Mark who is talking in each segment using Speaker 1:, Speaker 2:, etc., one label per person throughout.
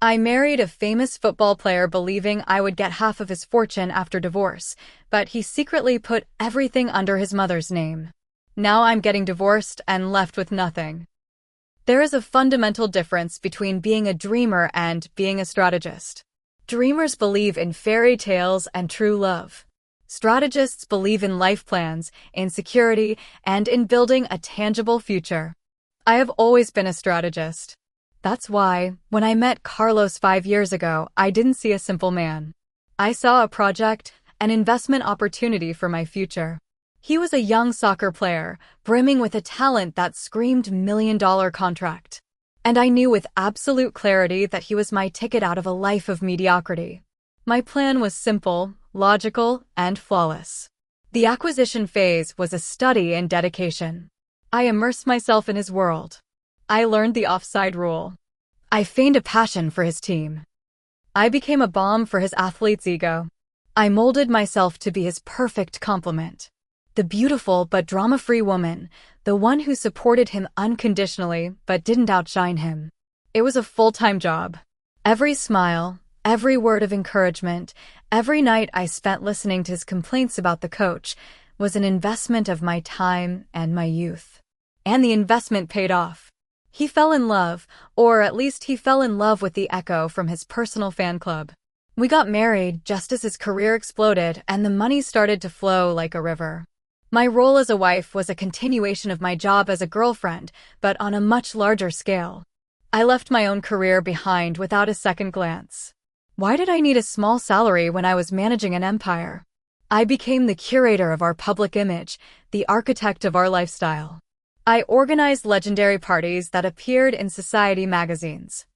Speaker 1: I married a famous football player believing I would get half of his fortune after divorce, but he secretly put everything under his mother's name. Now I'm getting divorced and left with nothing. There is a fundamental difference between being a dreamer and being a strategist. Dreamers believe in fairy tales and true love. Strategists believe in life plans, in security, and in building a tangible future. I have always been a strategist. That's why, when I met Carlos 5 years ago, I didn't see a simple man. I saw a project, an investment opportunity for my future. He was a young soccer player, brimming with a talent that screamed million-dollar contract. And I knew with absolute clarity that he was my ticket out of a life of mediocrity. My plan was simple, logical, and flawless. The acquisition phase was a study in dedication. I immersed myself in his world. I learned the offside rule. I feigned a passion for his team. I became a bomb for his athlete's ego. I molded myself to be his perfect complement. The beautiful but drama-free woman, the one who supported him unconditionally but didn't outshine him. It was a full-time job. Every smile, every word of encouragement, every night I spent listening to his complaints about the coach was an investment of my time and my youth. And the investment paid off. He fell in love, or at least he fell in love with the echo from his personal fan club. We got married just as his career exploded and the money started to flow like a river. My role as a wife was a continuation of my job as a girlfriend, but on a much larger scale. I left my own career behind without a second glance. Why did I need a small salary when I was managing an empire? I became the curator of our public image, the architect of our lifestyle. I organized legendary parties that appeared in society magazines.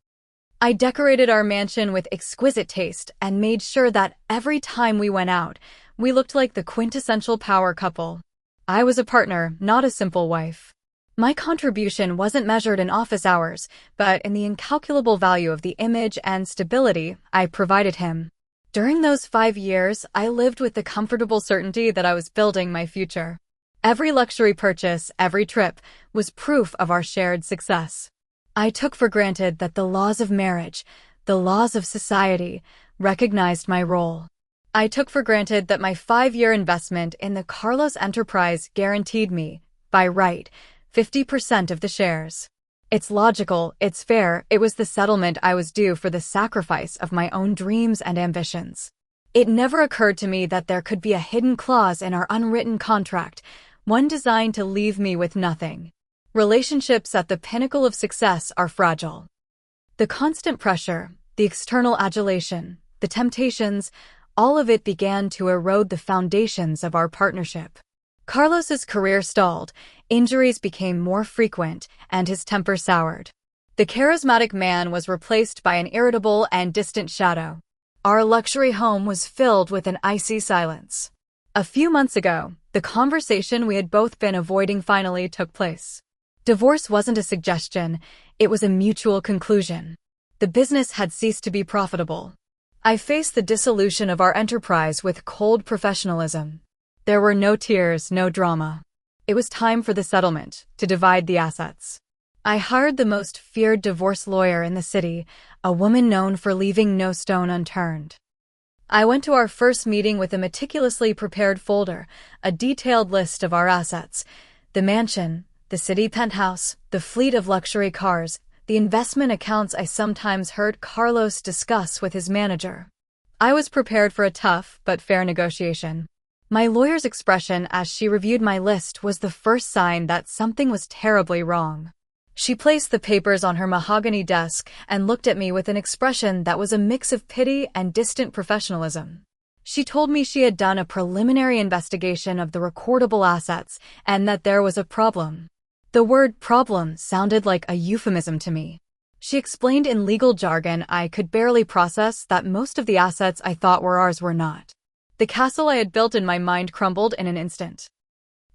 Speaker 1: I decorated our mansion with exquisite taste and made sure that every time we went out, we looked like the quintessential power couple. I was a partner, not a simple wife. My contribution wasn't measured in office hours, but in the incalculable value of the image and stability I provided him. During those 5 years, I lived with the comfortable certainty that I was building my future. Every luxury purchase, every trip, was proof of our shared success. I took for granted that the laws of marriage, the laws of society, recognized my role. I took for granted that my 5-year investment in the Carlos enterprise guaranteed me, by right, 50% of the shares. It's logical, it's fair, it was the settlement I was due for the sacrifice of my own dreams and ambitions. It never occurred to me that there could be a hidden clause in our unwritten contract, one designed to leave me with nothing. Relationships at the pinnacle of success are fragile. The constant pressure, the external adulation, the temptations, all of it began to erode the foundations of our partnership. Carlos's career stalled, injuries became more frequent, and his temper soured. The charismatic man was replaced by an irritable and distant shadow. Our luxury home was filled with an icy silence. A few months ago, the conversation we had both been avoiding finally took place. Divorce wasn't a suggestion, it was a mutual conclusion. The business had ceased to be profitable. I faced the dissolution of our enterprise with cold professionalism. There were no tears, no drama. It was time for the settlement, to divide the assets. I hired the most feared divorce lawyer in the city, a woman known for leaving no stone unturned. I went to our first meeting with a meticulously prepared folder, a detailed list of our assets, the mansion, the city penthouse, the fleet of luxury cars, the investment accounts I sometimes heard Carlos discuss with his manager. I was prepared for a tough but fair negotiation. My lawyer's expression as she reviewed my list was the first sign that something was terribly wrong. She placed the papers on her mahogany desk and looked at me with an expression that was a mix of pity and distant professionalism. She told me she had done a preliminary investigation of the recordable assets and that there was a problem. The word problem sounded like a euphemism to me. She explained in legal jargon I could barely process that most of the assets I thought were ours were not. The castle I had built in my mind crumbled in an instant.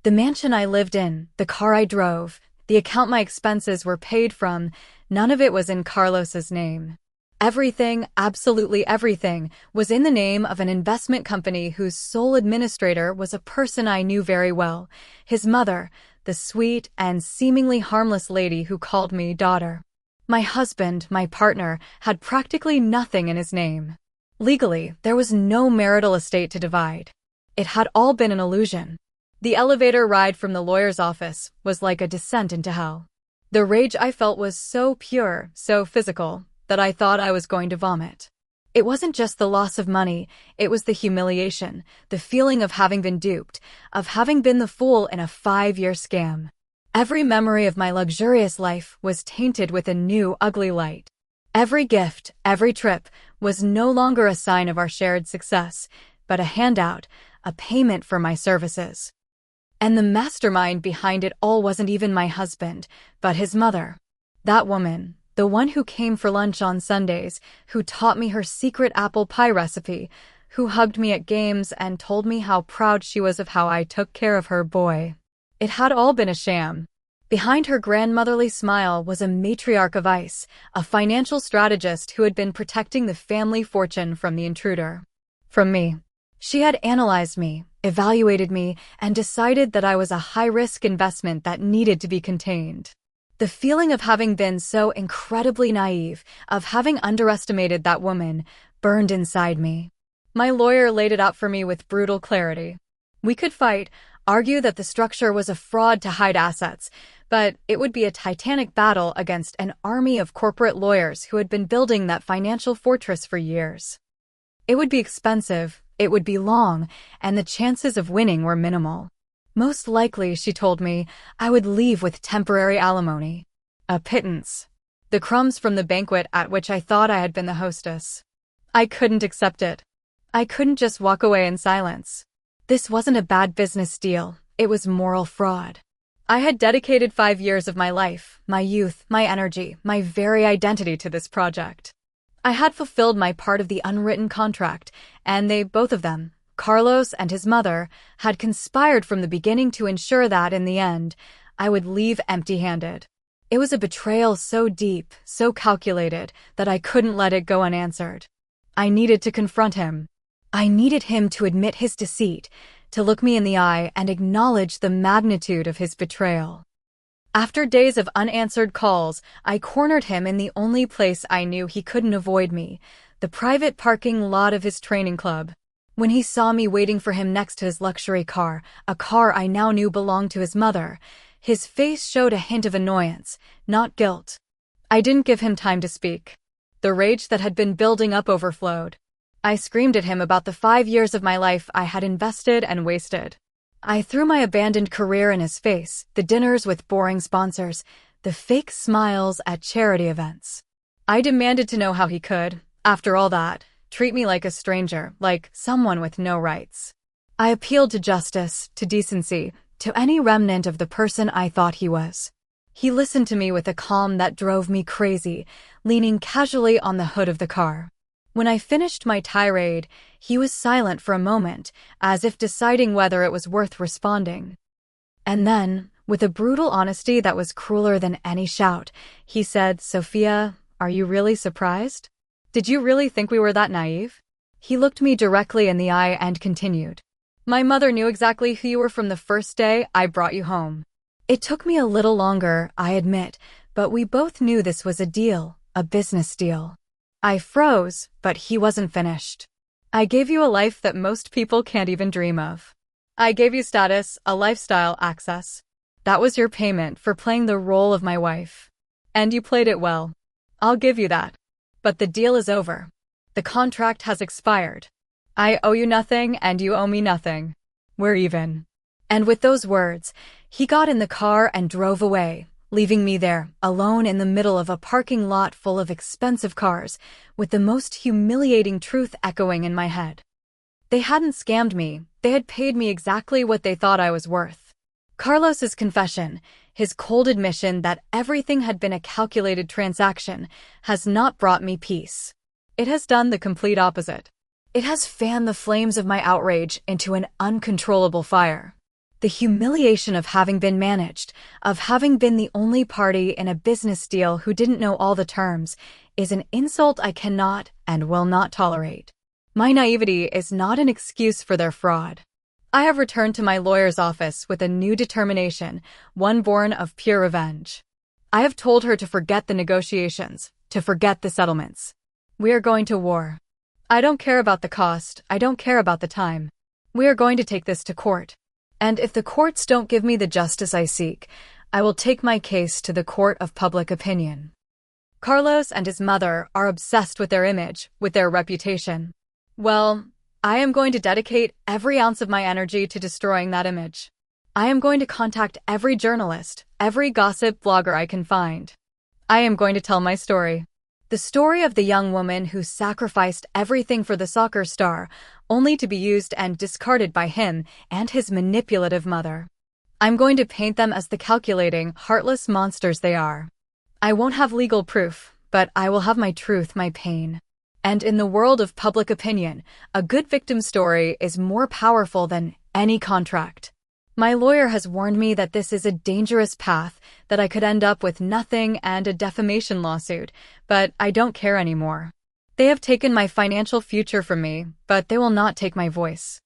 Speaker 1: The mansion I lived in, the car I drove, the account my expenses were paid from, none of it was in Carlos's name. Everything, absolutely everything, was in the name of an investment company whose sole administrator was a person I knew very well, his mother, the sweet and seemingly harmless lady who called me daughter. My husband, my partner, had practically nothing in his name. Legally, there was no marital estate to divide. It had all been an illusion. The elevator ride from the lawyer's office was like a descent into hell. The rage I felt was so pure, so physical, that I thought I was going to vomit. It wasn't just the loss of money, it was the humiliation, the feeling of having been duped, of having been the fool in a 5-year scam. Every memory of my luxurious life was tainted with a new, ugly light. Every gift, every trip, was no longer a sign of our shared success, but a handout, a payment for my services. And the mastermind behind it all wasn't even my husband, but his mother. That woman, the one who came for lunch on Sundays, who taught me her secret apple pie recipe, who hugged me at games and told me how proud she was of how I took care of her boy. It had all been a sham. Behind her grandmotherly smile was a matriarch of ice, a financial strategist who had been protecting the family fortune from the intruder. From me. She had analyzed me, evaluated me, and decided that I was a high-risk investment that needed to be contained. The feeling of having been so incredibly naive, of having underestimated that woman, burned inside me. My lawyer laid it out for me with brutal clarity. We could fight, argue that the structure was a fraud to hide assets, but it would be a titanic battle against an army of corporate lawyers who had been building that financial fortress for years. It would be expensive, it would be long, and the chances of winning were minimal. Most likely, she told me, I would leave with temporary alimony. A pittance. The crumbs from the banquet at which I thought I had been the hostess. I couldn't accept it. I couldn't just walk away in silence. This wasn't a bad business deal, it was moral fraud. I had dedicated 5 years of my life, my youth, my energy, my very identity to this project. I had fulfilled my part of the unwritten contract, and they, both of them, Carlos and his mother, had conspired from the beginning to ensure that, in the end, I would leave empty-handed. It was a betrayal so deep, so calculated, that I couldn't let it go unanswered. I needed to confront him. I needed him to admit his deceit, to look me in the eye and acknowledge the magnitude of his betrayal. After days of unanswered calls, I cornered him in the only place I knew he couldn't avoid me, the private parking lot of his training club. When he saw me waiting for him next to his luxury car, a car I now knew belonged to his mother, his face showed a hint of annoyance, not guilt. I didn't give him time to speak. The rage that had been building up overflowed. I screamed at him about the 5 years of my life I had invested and wasted. I threw my abandoned career in his face, the dinners with boring sponsors, the fake smiles at charity events. I demanded to know how he could, after all that, treat me like a stranger, like someone with no rights. I appealed to justice, to decency, to any remnant of the person I thought he was. He listened to me with a calm that drove me crazy, leaning casually on the hood of the car. When I finished my tirade, he was silent for a moment, as if deciding whether it was worth responding. And then, with a brutal honesty that was crueler than any shout, he said, "Sophia, are you really surprised? Did you really think we were that naive?" He looked me directly in the eye and continued. "My mother knew exactly who you were from the first day I brought you home. It took me a little longer, I admit, but we both knew this was a deal, a business deal." I froze, but he wasn't finished. "I gave you a life that most people can't even dream of. I gave you status, a lifestyle, access. That was your payment for playing the role of my wife. And you played it well. I'll give you that. But the deal is over. The contract has expired. I owe you nothing and you owe me nothing. We're even." And with those words, he got in the car and drove away, leaving me there, alone in the middle of a parking lot full of expensive cars, with the most humiliating truth echoing in my head. They hadn't scammed me, they had paid me exactly what they thought I was worth. Carlos's confession, his cold admission that everything had been a calculated transaction, has not brought me peace. It has done the complete opposite. It has fanned the flames of my outrage into an uncontrollable fire. The humiliation of having been managed, of having been the only party in a business deal who didn't know all the terms, is an insult I cannot and will not tolerate. My naivety is not an excuse for their fraud. I have returned to my lawyer's office with a new determination, one born of pure revenge. I have told her to forget the negotiations, to forget the settlements. We are going to war. I don't care about the cost, I don't care about the time. We are going to take this to court. And if the courts don't give me the justice I seek, I will take my case to the court of public opinion. Carlos and his mother are obsessed with their image, with their reputation. Well, I am going to dedicate every ounce of my energy to destroying that image. I am going to contact every journalist, every gossip blogger I can find. I am going to tell my story. The story of the young woman who sacrificed everything for the soccer star, only to be used and discarded by him and his manipulative mother. I'm going to paint them as the calculating, heartless monsters they are. I won't have legal proof, but I will have my truth, my pain. And in the world of public opinion, a good victim story is more powerful than any contract. My lawyer has warned me that this is a dangerous path, that I could end up with nothing and a defamation lawsuit, but I don't care anymore. They have taken my financial future from me, but they will not take my voice.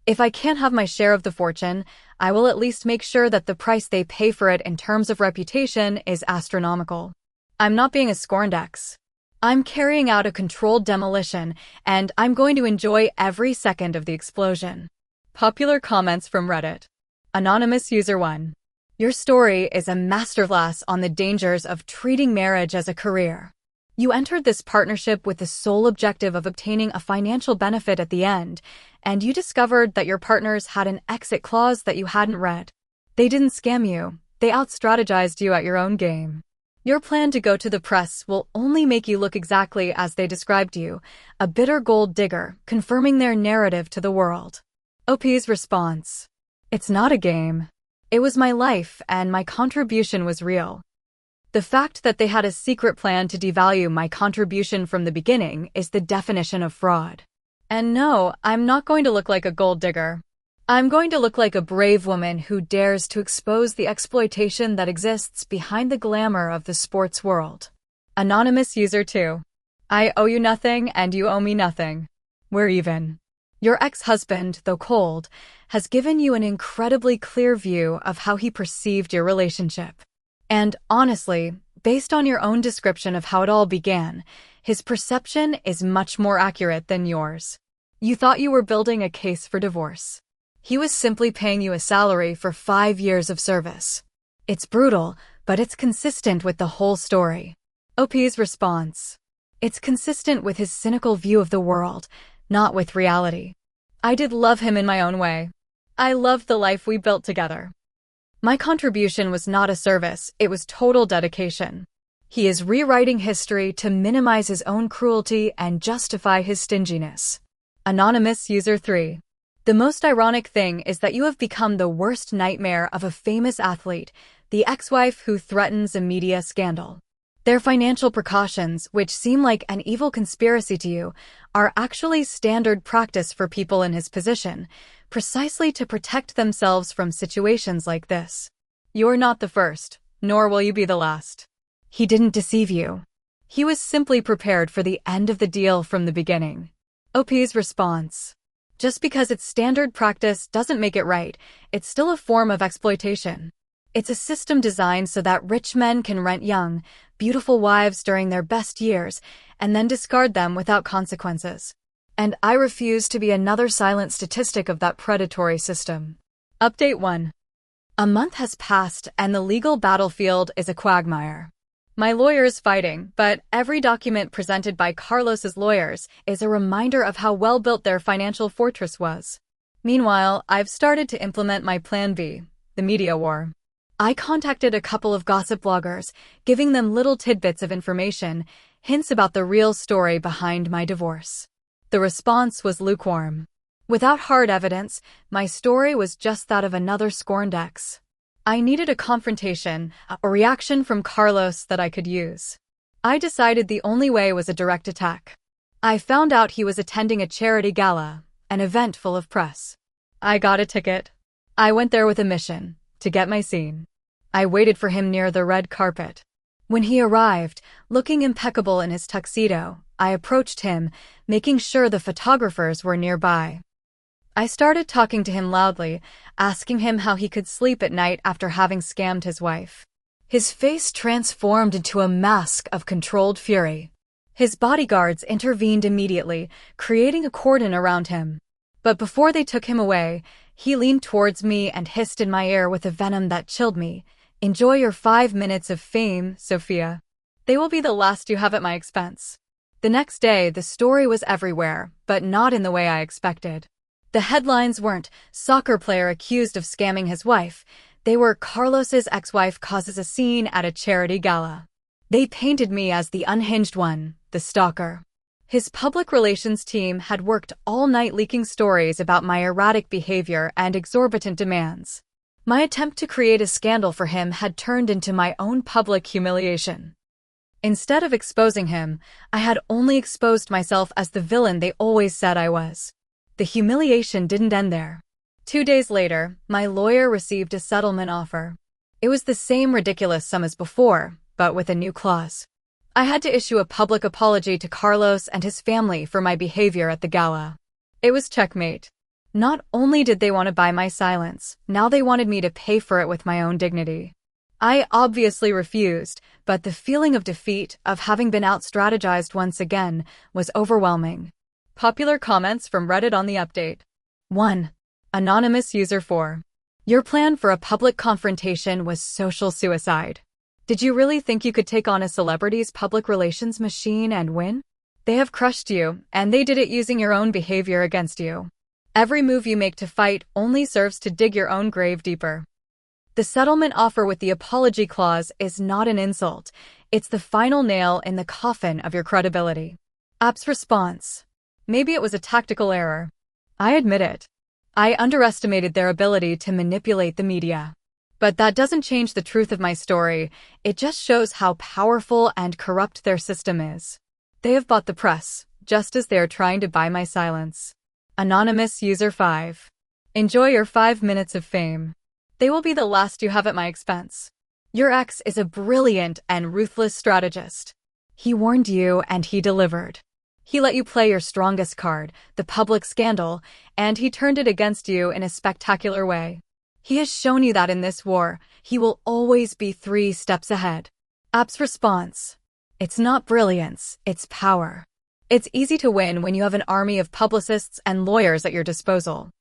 Speaker 1: If I can't have my share of the fortune, I will at least make sure that the price they pay for it in terms of reputation is astronomical. I'm not being a scorned ex. I'm carrying out a controlled demolition, and I'm going to enjoy every second of the explosion. Popular comments from Reddit. Anonymous User 1. Your story is a masterclass on the dangers of treating marriage as a career. You entered this partnership with the sole objective of obtaining a financial benefit at the end, and you discovered that your partners had an exit clause that you hadn't read. They didn't scam you, they out-strategized you at your own game. Your plan to go to the press will only make you look exactly as they described you, a bitter gold digger, confirming their narrative to the world. OP's response. It's not a game. It was my life, and my contribution was real. The fact that they had a secret plan to devalue my contribution from the beginning is the definition of fraud. And no, I'm not going to look like a gold digger. I'm going to look like a brave woman who dares to expose the exploitation that exists behind the glamour of the sports world. Anonymous User 2. I owe you nothing and you owe me nothing. We're even. Your ex-husband, though cold, has given you an incredibly clear view of how he perceived your relationship. And honestly, based on your own description of how it all began, his perception is much more accurate than yours. You thought you were building a case for divorce. He was simply paying you a salary for 5 years of service. It's brutal, but it's consistent with the whole story. OP's response. It's consistent with his cynical view of the world, not with reality. I did love him in my own way. I loved the life we built together. My contribution was not a service, it was total dedication. He is rewriting history to minimize his own cruelty and justify his stinginess. Anonymous User 3. The most ironic thing is that you have become the worst nightmare of a famous athlete, the ex-wife who threatens a media scandal. Their financial precautions, which seem like an evil conspiracy to you, are actually standard practice for people in his position, precisely to protect themselves from situations like this. You're not the first, nor will you be the last. He didn't deceive you. He was simply prepared for the end of the deal from the beginning. OP's response. Just because it's standard practice doesn't make it right, it's still a form of exploitation. It's a system designed so that rich men can rent young, beautiful wives during their best years and then discard them without consequences. And I refuse to be another silent statistic of that predatory system. Update 1. A month has passed and the legal battlefield is a quagmire. My lawyer is fighting, but every document presented by Carlos's lawyers is a reminder of how well built their financial fortress was. Meanwhile, I've started to implement my plan B, the media war. I contacted a couple of gossip bloggers, giving them little tidbits of information, hints about the real story behind my divorce. The response was lukewarm. Without hard evidence, my story was just that of another scorned ex. I needed a confrontation, a reaction from Carlos that I could use. I decided the only way was a direct attack. I found out he was attending a charity gala, an event full of press. I got a ticket. I went there with a mission, to get my scene. I waited for him near the red carpet. When he arrived, looking impeccable in his tuxedo, I approached him, making sure the photographers were nearby. I started talking to him loudly, asking him how he could sleep at night after having scammed his wife. His face transformed into a mask of controlled fury. His bodyguards intervened immediately, creating a cordon around him. But before they took him away, he leaned towards me and hissed in my ear with a venom that chilled me. "Enjoy your 5 minutes of fame, Sophia. They will be the last you have at my expense." The next day, the story was everywhere, but not in the way I expected. The headlines weren't "Soccer player accused of scamming his wife." They were "Carlos's ex-wife causes a scene at a charity gala." They painted me as the unhinged one, the stalker. His public relations team had worked all night leaking stories about my erratic behavior and exorbitant demands. My attempt to create a scandal for him had turned into my own public humiliation. Instead of exposing him, I had only exposed myself as the villain they always said I was. The humiliation didn't end there. 2 days later, my lawyer received a settlement offer. It was the same ridiculous sum as before, but with a new clause. I had to issue a public apology to Carlos and his family for my behavior at the gala. It was checkmate. Not only did they want to buy my silence, now they wanted me to pay for it with my own dignity. I obviously refused, but the feeling of defeat, of having been out-strategized once again, was overwhelming. Popular comments from Reddit on the update. 1. Anonymous User 4. Your plan for a public confrontation was social suicide. Did you really think you could take on a celebrity's public relations machine and win? They have crushed you, and they did it using your own behavior against you. Every move you make to fight only serves to dig your own grave deeper. The settlement offer with the apology clause is not an insult. It's the final nail in the coffin of your credibility. App's response. Maybe it was a tactical error. I admit it. I underestimated their ability to manipulate the media. But that doesn't change the truth of my story. It just shows how powerful and corrupt their system is. They have bought the press, just as they are trying to buy my silence. Anonymous User 5. Enjoy your 5 minutes of fame. They will be the last you have at my expense. Your ex is a brilliant and ruthless strategist. He warned you and he delivered. He let you play your strongest card, the public scandal, and he turned it against you in a spectacular way. He has shown you that in this war, he will always be 3 steps ahead. App's response. It's not brilliance, it's power. It's easy to win when you have an army of publicists and lawyers at your disposal.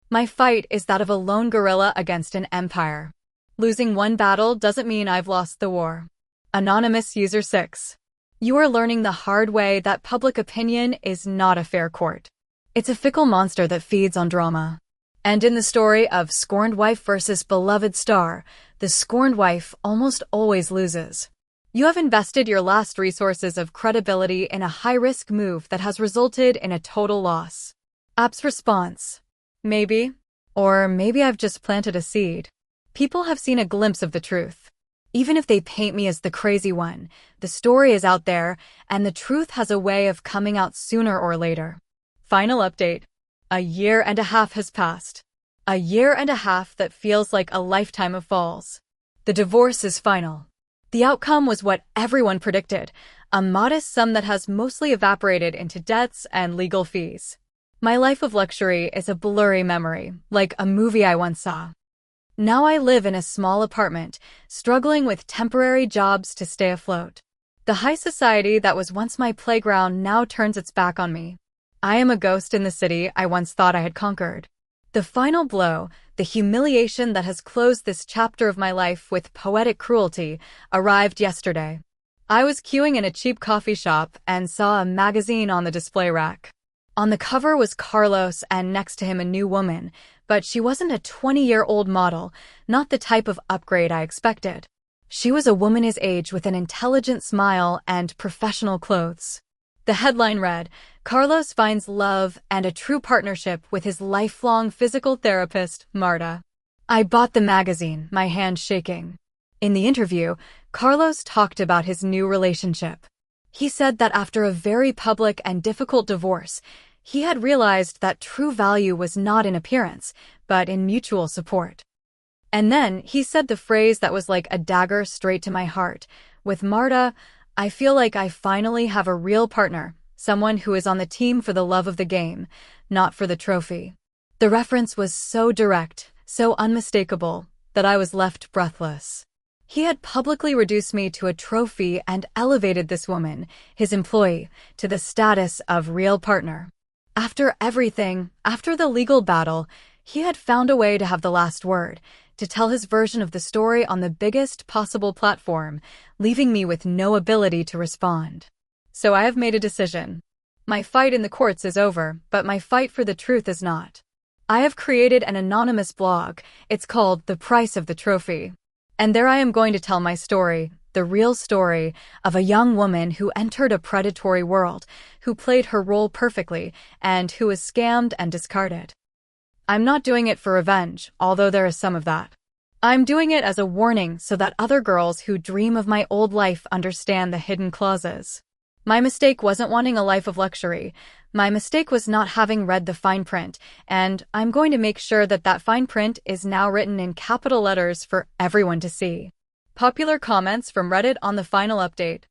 Speaker 1: My fight is that of a lone guerrilla against an empire. Losing one battle doesn't mean I've lost the war. Anonymous User 6. You are learning the hard way that public opinion is not a fair court. It's a fickle monster that feeds on drama. And in the story of scorned wife versus beloved star, the scorned wife almost always loses. You have invested your last resources of credibility in a high-risk move that has resulted in a total loss. App's response. Maybe. Or maybe I've just planted a seed. People have seen a glimpse of the truth. Even if they paint me as the crazy one, the story is out there, and the truth has a way of coming out sooner or later. Final update. A year and a half has passed. A year and a half that feels like a lifetime of falls. The divorce is final. The outcome was what everyone predicted, a modest sum that has mostly evaporated into debts and legal fees. My life of luxury is a blurry memory, like a movie I once saw. Now I live in a small apartment, struggling with temporary jobs to stay afloat. The high society that was once my playground now turns its back on me. I am a ghost in the city I once thought I had conquered. The final blow, the humiliation that has closed this chapter of my life with poetic cruelty, arrived yesterday. I was queuing in a cheap coffee shop and saw a magazine on the display rack. On the cover was Carlos and next to him a new woman, but she wasn't a 20-year-old model, not the type of upgrade I expected. She was a woman his age with an intelligent smile and professional clothes. The headline read, Carlos finds love and a true partnership with his lifelong physical therapist, Marta. I bought the magazine, my hand shaking. In the interview, Carlos talked about his new relationship. He said that after a very public and difficult divorce, he had realized that true value was not in appearance, but in mutual support. And then he said the phrase that was like a dagger straight to my heart. With Marta, I feel like I finally have a real partner, someone who is on the team for the love of the game, not for the trophy. The reference was so direct, so unmistakable, that I was left breathless. He had publicly reduced me to a trophy and elevated this woman, his employee, to the status of real partner. After everything, after the legal battle, he had found a way to have the last word, to tell his version of the story on the biggest possible platform, leaving me with no ability to respond. So I have made a decision. My fight in the courts is over, but my fight for the truth is not. I have created an anonymous blog. It's called The Price of the Trophy. And there I am going to tell my story, the real story of a young woman who entered a predatory world, who played her role perfectly, and who was scammed and discarded. I'm not doing it for revenge, although there is some of that. I'm doing it as a warning so that other girls who dream of my old life understand the hidden clauses. My mistake wasn't wanting a life of luxury. My mistake was not having read the fine print, and I'm going to make sure that that fine print is now written in capital letters for everyone to see. Popular comments from Reddit on the final update.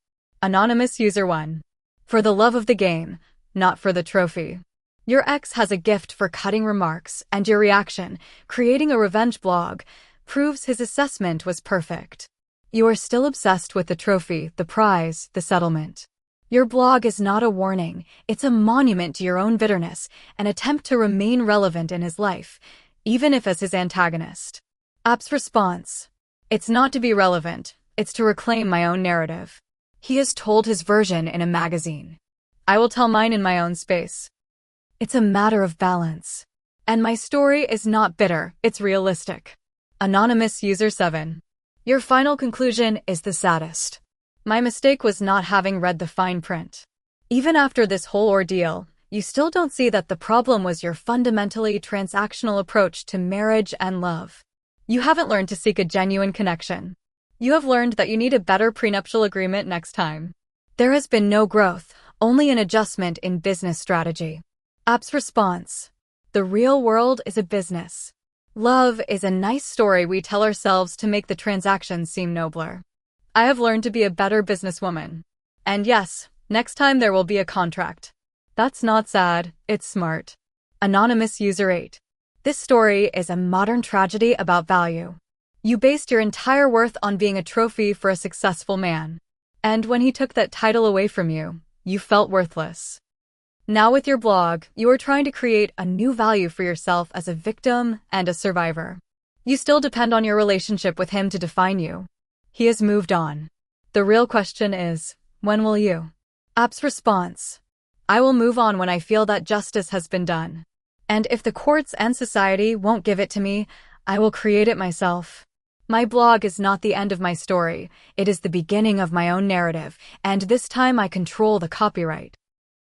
Speaker 1: Anonymous User 1. For the love of the game, not for the trophy. Your ex has a gift for cutting remarks, and your reaction, creating a revenge blog, proves his assessment was perfect. You are still obsessed with the trophy, the prize, the settlement. Your blog is not a warning, it's a monument to your own bitterness, an attempt to remain relevant in his life, even if as his antagonist. App's response. It's not to be relevant, it's to reclaim my own narrative. He has told his version in a magazine. I will tell mine in my own space. It's a matter of balance. And my story is not bitter, it's realistic. Anonymous User 7. Your final conclusion is the saddest. My mistake was not having read the fine print. Even after this whole ordeal, you still don't see that the problem was your fundamentally transactional approach to marriage and love. You haven't learned to seek a genuine connection. You have learned that you need a better prenuptial agreement next time. There has been no growth, only an adjustment in business strategy. App's response. The real world is a business. Love is a nice story we tell ourselves to make the transactions seem nobler. I have learned to be a better businesswoman. And yes, next time there will be a contract. That's not sad, it's smart. Anonymous User 8. This story is a modern tragedy about value. You based your entire worth on being a trophy for a successful man. And when he took that title away from you, you felt worthless. Now with your blog, you are trying to create a new value for yourself as a victim and a survivor. You still depend on your relationship with him to define you. He has moved on. The real question is, when will you? App's response. I will move on when I feel that justice has been done. And if the courts and society won't give it to me, I will create it myself. My blog is not the end of my story, it is the beginning of my own narrative, and this time I control the copyright.